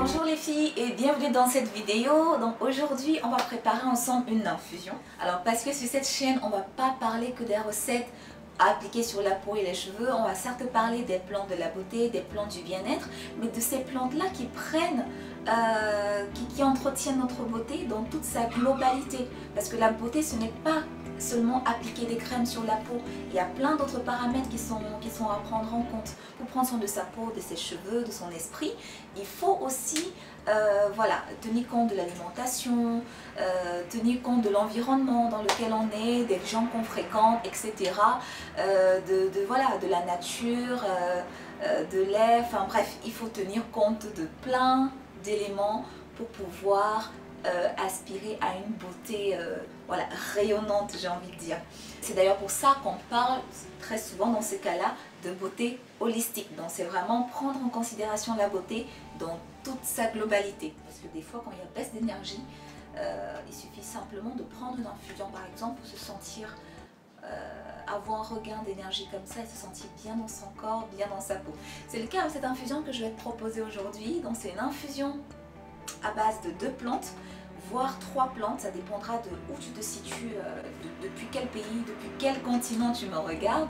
Bonjour les filles et bienvenue dans cette vidéo. Donc aujourd'hui on va préparer ensemble une infusion. Alors parce que sur cette chaîne on va pas parler que des recettes à appliquer sur la peau et les cheveux. On va certes parler des plantes de la beauté, des plantes du bien-être, mais de ces plantes là qui prennent qui entretiennent notre beauté dans toute sa globalité. Parce que la beauté ce n'est pas seulement appliquer des crèmes sur la peau. Il y a plein d'autres paramètres qui sont à prendre en compte. Pour prendre soin de sa peau, de ses cheveux, de son esprit, il faut aussi voilà, tenir compte de l'alimentation, tenir compte de l'environnement dans lequel on est, des gens qu'on fréquente, etc. Voilà, de la nature, de l'air, enfin bref, il faut tenir compte de plein d'éléments pour pouvoir aspirer à une beauté voilà, rayonnante, j'ai envie de dire. C'est d'ailleurs pour ça qu'on parle très souvent dans ces cas-là de beauté holistique. Donc c'est vraiment prendre en considération la beauté dans toute sa globalité. Parce que des fois quand il y a baisse d'énergie, il suffit simplement de prendre une infusion par exemple pour se sentir avoir un regain d'énergie comme ça et se sentir bien dans son corps, bien dans sa peau. C'est le cas avec cette infusion que je vais te proposer aujourd'hui. Donc c'est une infusion à base de 2 plantes, voire 3 plantes, ça dépendra de où tu te situes, depuis quel pays, depuis quel continent tu me regardes.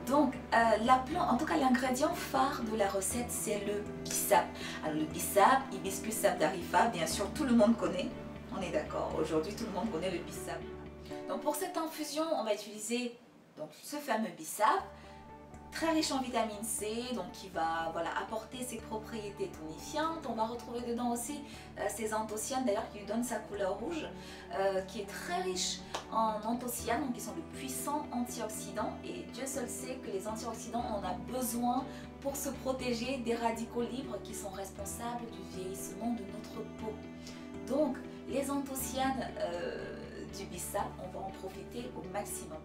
Donc la plante, en tout cas l'ingrédient phare de la recette, c'est le bissap. Alors le bissap, Hibiscus sabdariffa, bien sûr tout le monde connaît, on est d'accord, aujourd'hui tout le monde connaît le bissap. Donc pour cette infusion, on va utiliser donc, ce fameux bissap, très riche en vitamine C, donc qui va voilà, apporter ses propriétés tonifiantes. On va retrouver dedans aussi ces anthocyanes d'ailleurs qui lui donnent sa couleur rouge, qui est très riche en anthocyanes, donc qui sont de puissants antioxydants. Et Dieu seul sait que les antioxydants, on a besoin pour se protéger des radicaux libres qui sont responsables du vieillissement de notre peau. Donc les anthocyanes du bissap, on va en profiter au maximum.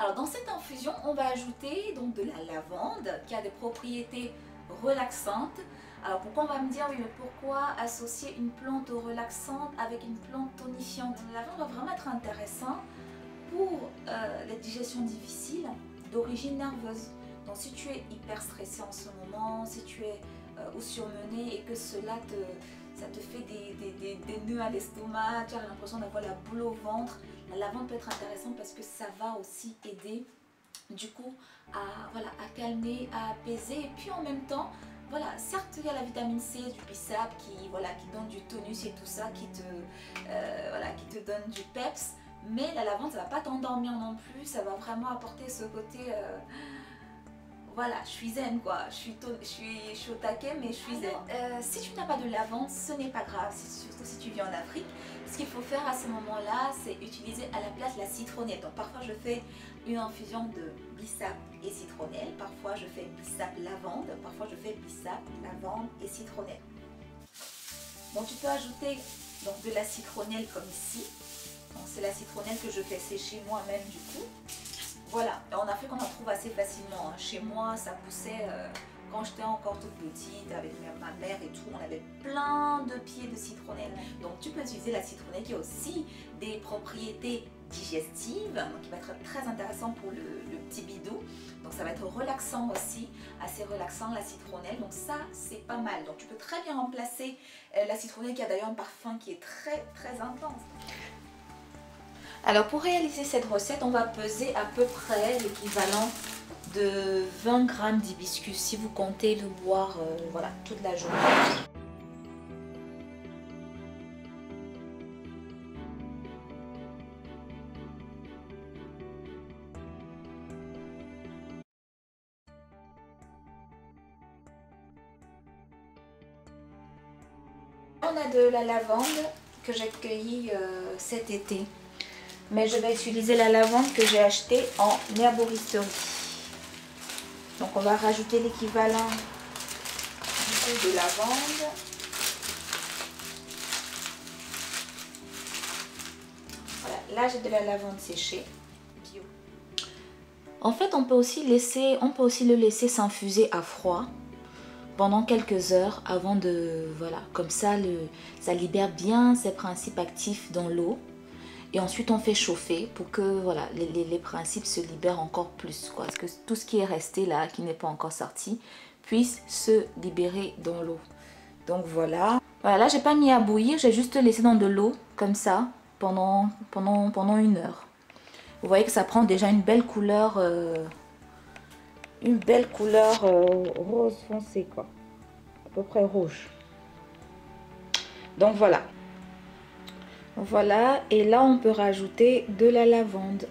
Alors dans cette infusion, on va ajouter donc de la lavande qui a des propriétés relaxantes. Alors pourquoi on va me dire oui mais pourquoi associer une plante relaxante avec une plante tonifiante? La lavande va vraiment être intéressant pour la digestion difficile d'origine nerveuse. Donc si tu es hyper stressé en ce moment, si tu es ou surmené et que cela ça te fait des nœuds à l'estomac, tu as l'impression d'avoir la boule au ventre, la lavande peut être intéressante parce que ça va aussi aider du coup à, voilà, à calmer, à apaiser et puis en même temps, voilà, certes il y a la vitamine C du bissap qui, voilà, qui donne du tonus et tout ça, voilà, qui te donne du peps, mais la lavande ça va pas t'endormir non plus, ça va vraiment apporter ce côté... voilà, je suis zen quoi, je suis au taquet mais je suis zen. Si tu n'as pas de lavande, ce n'est pas grave, surtout si tu vis en Afrique. Ce qu'il faut faire à ce moment-là, c'est utiliser à la place la citronnelle. Donc parfois je fais une infusion de bissap et citronnelle, parfois je fais bissap lavande, parfois je fais bissap, lavande et citronnelle. Bon, tu peux ajouter donc de la citronnelle comme ici. C'est la citronnelle que je fais sécher moi-même du coup. Voilà, en Afrique on en trouve assez facilement. Chez moi ça poussait quand j'étais encore toute petite avec ma mère et tout, on avait plein de pieds de citronnelle. Donc tu peux utiliser la citronnelle qui a aussi des propriétés digestives, donc qui va être très intéressant pour le petit bidou. Donc ça va être relaxant aussi, assez relaxant la citronnelle, donc ça c'est pas mal. Donc tu peux très bien remplacer la citronnelle qui a d'ailleurs un parfum qui est très très intense. Alors pour réaliser cette recette, on va peser à peu près l'équivalent de 20 g d'hibiscus si vous comptez le boire voilà, toute la journée. On a de la lavande que j'ai cueillie cet été. Mais je vais utiliser la lavande que j'ai achetée en herboristerie. Donc on va rajouter l'équivalent de lavande. Voilà, là j'ai de la lavande séchée, bio. En fait on peut aussi le laisser s'infuser à froid pendant quelques heures avant de... Voilà, comme ça ça libère bien ses principes actifs dans l'eau. Et ensuite on fait chauffer pour que voilà, les principes se libèrent encore plus, quoi. Parce que tout ce qui est resté là, qui n'est pas encore sorti, puisse se libérer dans l'eau. Donc voilà. Voilà, là j'ai pas mis à bouillir, j'ai juste laissé dans de l'eau comme ça pendant 1 heure. Vous voyez que ça prend déjà une belle couleur rose foncé quoi, à peu près rouge. Donc voilà. Voilà, et là on peut rajouter de la lavande.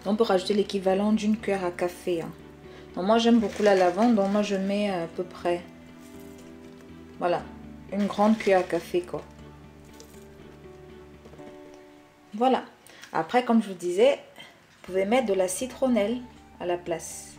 On peut rajouter l'équivalent d'une cuillère à café. Hein. Donc moi j'aime beaucoup la lavande, donc moi je mets à peu près, voilà, une grande cuillère à café quoi. Voilà. Après, comme je vous disais, vous pouvez mettre de la citronnelle à la place.